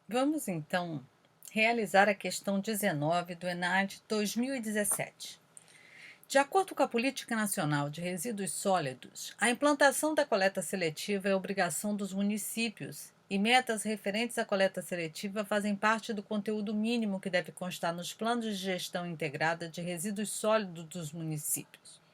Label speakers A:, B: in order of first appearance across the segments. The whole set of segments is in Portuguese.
A: Vamos então realizar a questão 19 do ENAD 2017. De acordo com a Política Nacional de Resíduos Sólidos, a implantação da coleta seletiva é obrigação dos municípios e metas referentes à coleta seletiva fazem parte do conteúdo mínimo que deve constar nos planos de gestão integrada de resíduos sólidos dos municípios.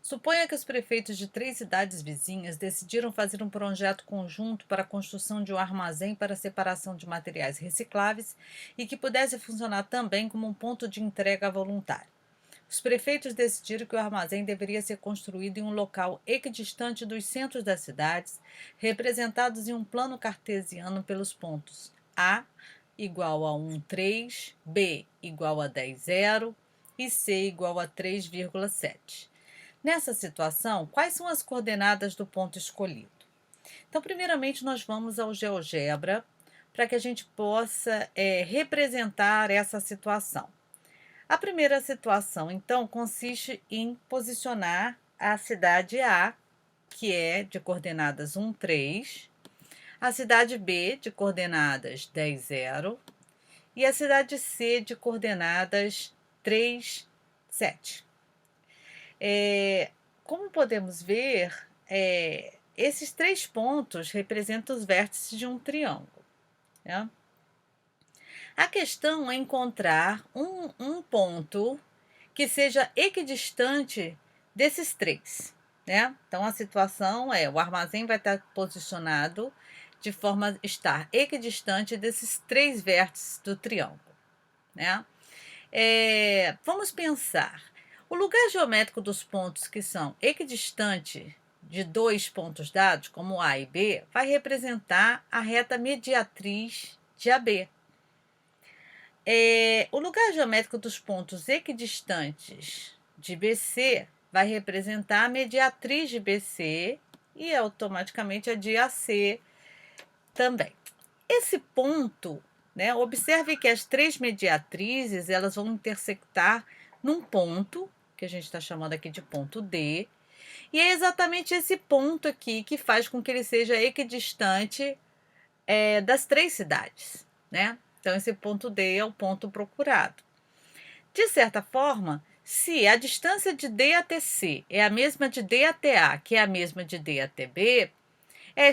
A: Suponha que os prefeitos de 3 cidades vizinhas decidiram fazer um projeto conjunto para a construção de um armazém para separação de materiais recicláveis e que pudesse funcionar também como um ponto de entrega voluntário. Os prefeitos decidiram que o armazém deveria ser construído em um local equidistante dos centros das cidades, representados em um plano cartesiano pelos pontos A igual a 1,3, B igual a 10,0 e C igual a 3,7. Nessa situação, quais são as coordenadas do ponto escolhido? Então, primeiramente, nós vamos ao GeoGebra para que a gente possa representar essa situação. A primeira situação, então, consiste em posicionar a cidade A, que é de coordenadas 1, 3, a cidade B, de coordenadas 10, 0, e a cidade C, de coordenadas 3, 7. Como podemos ver, esses 3 pontos representam os vértices de um triângulo, né? A questão é encontrar um ponto que seja equidistante desses 3, né? Então, a situação é, o armazém vai estar posicionado de forma a estar equidistante desses 3 vértices do triângulo, né? Vamos pensar. O lugar geométrico dos pontos que são equidistantes de 2 pontos dados, como A e B, vai representar a reta mediatriz de AB. O lugar geométrico dos pontos equidistantes de BC vai representar a mediatriz de BC e automaticamente a de AC também. Esse ponto, né, observe que as 3 mediatrizes elas vão intersectar num ponto, que a gente está chamando aqui de ponto D, e é exatamente esse ponto aqui que faz com que ele seja equidistante das 3 cidades, né? Então, esse ponto D é o ponto procurado. De certa forma, se a distância de D até C é a mesma de D até A, que é a mesma de D até B,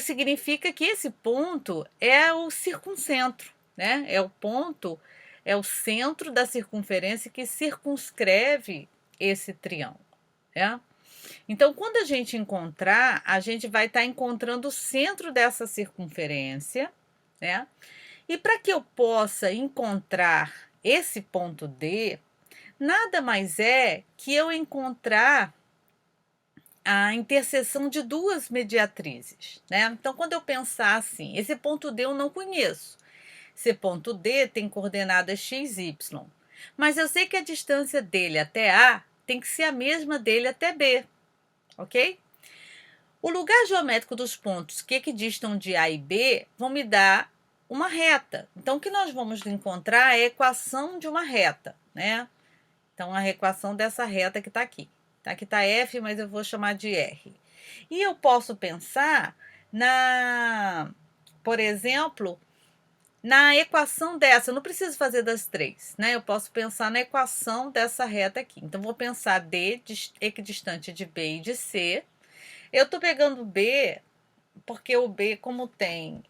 A: significa que esse ponto é o circuncentro, né? É o ponto, é o centro da circunferência que circunscreve esse triângulo, né? Então, quando a gente encontrar, a gente vai estar encontrando o centro dessa circunferência, né? E para que eu possa encontrar esse ponto D, nada mais é que eu encontrar a interseção de 2 mediatrizes, né? Então, quando eu pensar assim, esse ponto D eu não conheço. Esse ponto D tem coordenadas x, y. Mas eu sei que a distância dele até A tem que ser a mesma dele até B, ok? O lugar geométrico dos pontos que equidistam de A e B vão me dar uma reta. Então, o que nós vamos encontrar é a equação de uma reta, né? Então, a equação dessa reta que está aqui. Aqui está F, mas eu vou chamar de R. E eu posso pensar por exemplo, na equação dessa. Eu não preciso fazer das 3, né? Eu posso pensar na equação dessa reta aqui. Então, vou pensar D equidistante de B e de C. Eu estou pegando B, porque o B, como tem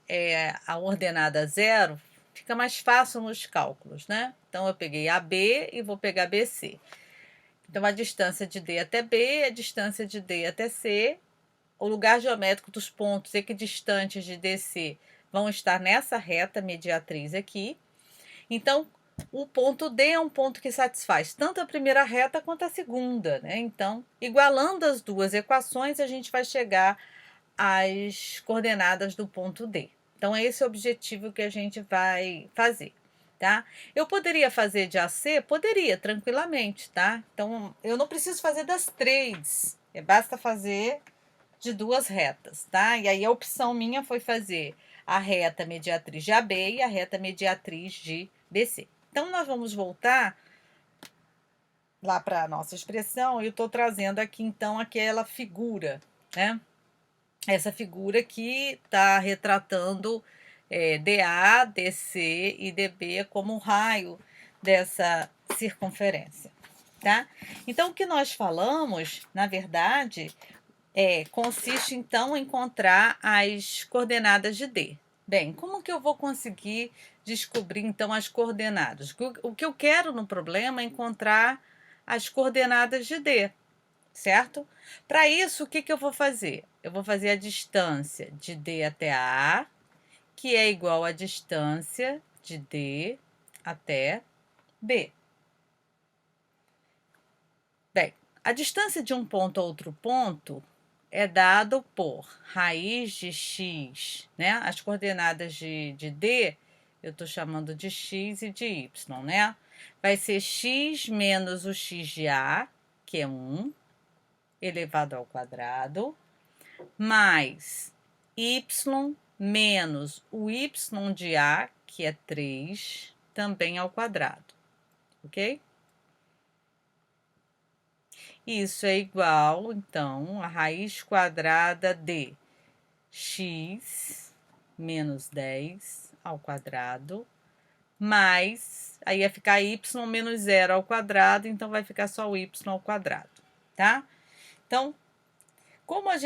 A: a ordenada 0, fica mais fácil nos cálculos, né? Então, eu peguei AB e vou pegar BC. Então, a distância de D até B, a distância de D até C, o lugar geométrico dos pontos equidistantes de DC vão estar nessa reta mediatriz aqui. Então, o ponto D é um ponto que satisfaz tanto a primeira reta quanto a segunda, né? Então, igualando as 2 equações, a gente vai chegar às coordenadas do ponto D. Então, é esse o objetivo que a gente vai fazer, tá? Eu poderia fazer de AC? Poderia, tranquilamente, tá? Então, eu não preciso fazer das 3, basta fazer de 2 retas, tá? E aí a opção minha foi fazer a reta mediatriz de AB e a reta mediatriz de BC. Então, nós vamos voltar lá para a nossa expressão. Eu estou trazendo aqui, então, aquela figura, né? Essa figura que está retratando DA, DC e DB como o raio dessa circunferência, tá? Então, o que nós falamos, na verdade, consiste então em encontrar as coordenadas de D. Bem, como que eu vou conseguir descobrir então as coordenadas? O que eu quero no problema é encontrar as coordenadas de D, certo? Para isso, o que que eu vou fazer? Eu vou fazer a distância de D até A, que é igual à distância de D até B. Bem, a distância de um ponto a outro ponto é dado por raiz de x, né? As coordenadas de D, eu estou chamando de x e de y, né? Vai ser x menos o x de A, que é 1, elevado ao quadrado, mais y menos o y de A, que é 3, também ao quadrado, ok? Isso é igual, então, a raiz quadrada de x menos 10 ao quadrado, mais, aí ia ficar y menos 0 ao quadrado, então vai ficar só o y ao quadrado, tá? Então, como a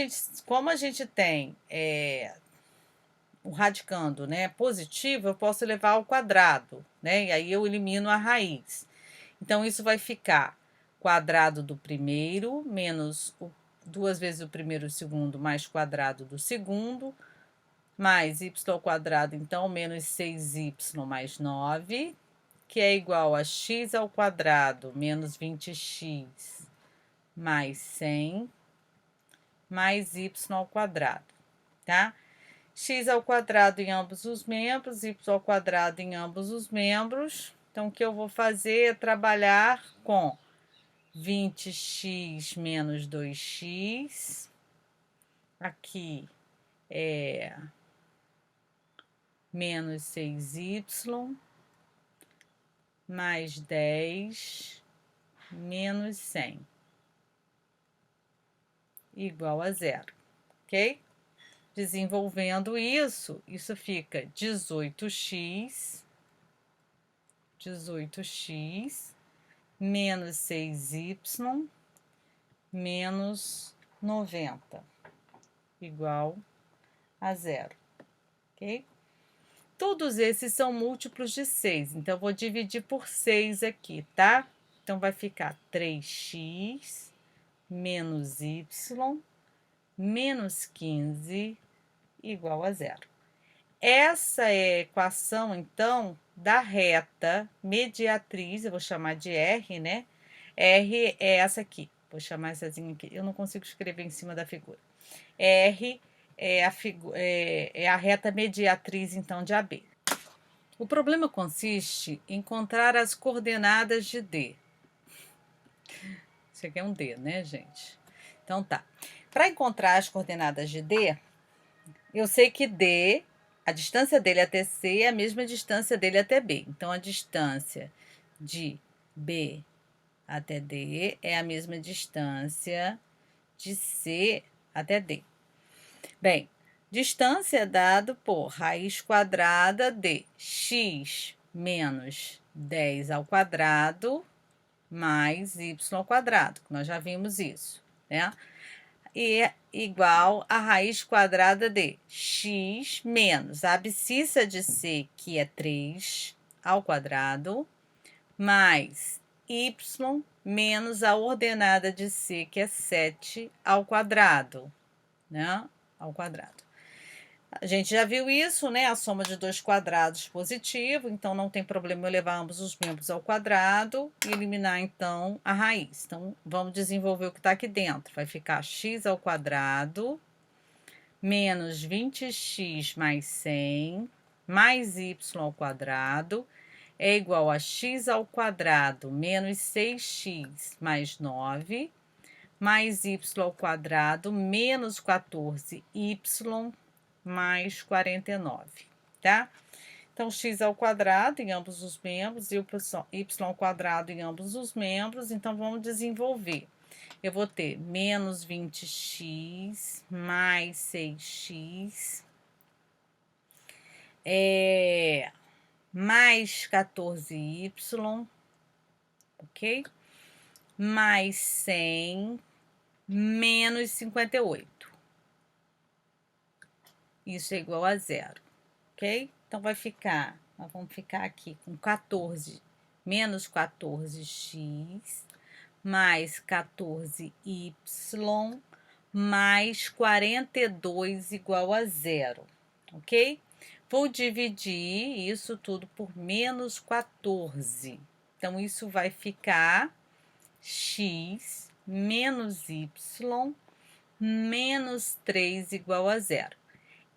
A: gente tem o radicando, né, positivo, eu posso levar ao quadrado, né, e aí eu elimino a raiz. Então, isso vai ficar quadrado do primeiro, menos 2 vezes o primeiro e o segundo, mais quadrado do segundo, mais y ao quadrado, então, menos 6y mais 9, que é igual a x ao quadrado, menos 20x, mais 100, mais y ao quadrado, tá? X ao quadrado em ambos os membros, y ao quadrado em ambos os membros. Então, o que eu vou fazer é trabalhar com 20x menos 2x. Aqui é menos 6y, mais 10, menos 100, igual a zero, ok? Desenvolvendo isso, isso fica 18x menos 6y menos 90, igual a zero, ok? Todos esses são múltiplos de 6, então, eu vou dividir por 6 aqui, tá? Então, vai ficar 3x menos y menos 15 igual a zero. Essa é a equação, então, da reta mediatriz, eu vou chamar de R, né? R é essa aqui, vou chamaressazinha aqui, eu não consigo escrever em cima da figura. R é a reta mediatriz, então, de AB. O problema consiste em encontrar as coordenadas de D. Isso aqui é um D, né, gente? Então, tá. Para encontrar as coordenadas de D, eu sei que D, a distância dele até C é a mesma distância dele até B. Então, a distância de B até D é a mesma distância de C até D. Bem, distância é dado por raiz quadrada de x menos 10 ao quadrado mais y ao quadrado, que nós já vimos isso, né? E é igual a raiz quadrada de x menos a abscissa de C, que é 3, ao quadrado, mais y menos a ordenada de C, que é 7, ao quadrado, né? Ao quadrado. A gente já viu isso, né? A soma de dois quadrados positivo, então não tem problema eu levar ambos os membros ao quadrado e eliminar, então, a raiz. Então, vamos desenvolver o que está aqui dentro. Vai ficar x ao quadrado menos 20x mais 100 mais y ao quadrado é igual a x ao quadrado menos 6x mais 9 mais y ao quadrado menos 14y mais 49, tá? Então, x ao quadrado em ambos os membros e o y ao quadrado em ambos os membros. Então, vamos desenvolver. Eu vou ter menos 20x mais 6x mais 14y, ok? Mais 100 menos 58. Isso é igual a zero, ok? Então, vai ficar, nós vamos ficar aqui com 14 menos 14x mais 14y mais 42 igual a zero, ok? Vou dividir isso tudo por menos 14. Então, isso vai ficar x menos y menos 3 igual a zero.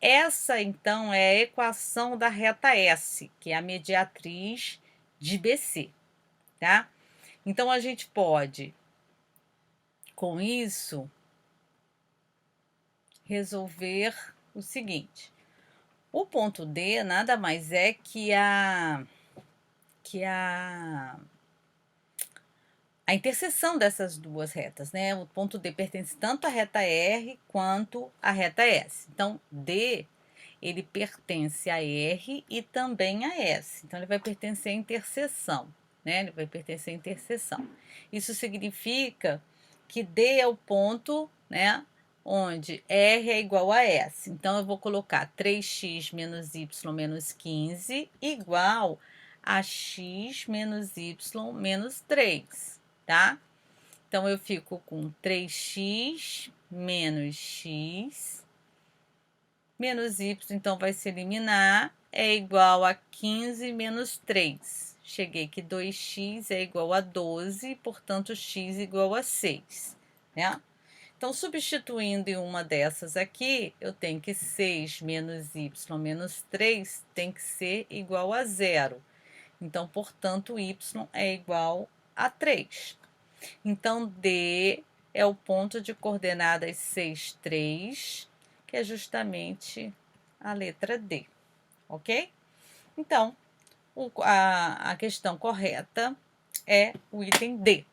A: Essa, então, é a equação da reta S, que é a mediatriz de BC, tá? Então, a gente pode, com isso, resolver o seguinte. O ponto D nada mais é que a interseção dessas duas retas, né? O ponto D pertence tanto à reta R quanto à reta S. Então, D, ele pertence a R e também a S. Então, ele vai pertencer à interseção, né? Ele vai pertencer à interseção. Isso significa que D é o ponto, né? Onde R é igual a S. Então, eu vou colocar 3x menos y menos 15 igual a x menos y menos 3, tá? Então, eu fico com 3x menos x menos y, então, vai se eliminar, é igual a 15 menos 3. Cheguei que 2x é igual a 12, portanto, x igual a 6, né? Então, substituindo em uma dessas aqui, eu tenho que 6 menos y menos 3 tem que ser igual a 0. Então, portanto, y é igual a 3. Então, D é o ponto de coordenadas 6, 3, que é justamente a letra D, ok? Então, a questão correta é o item D.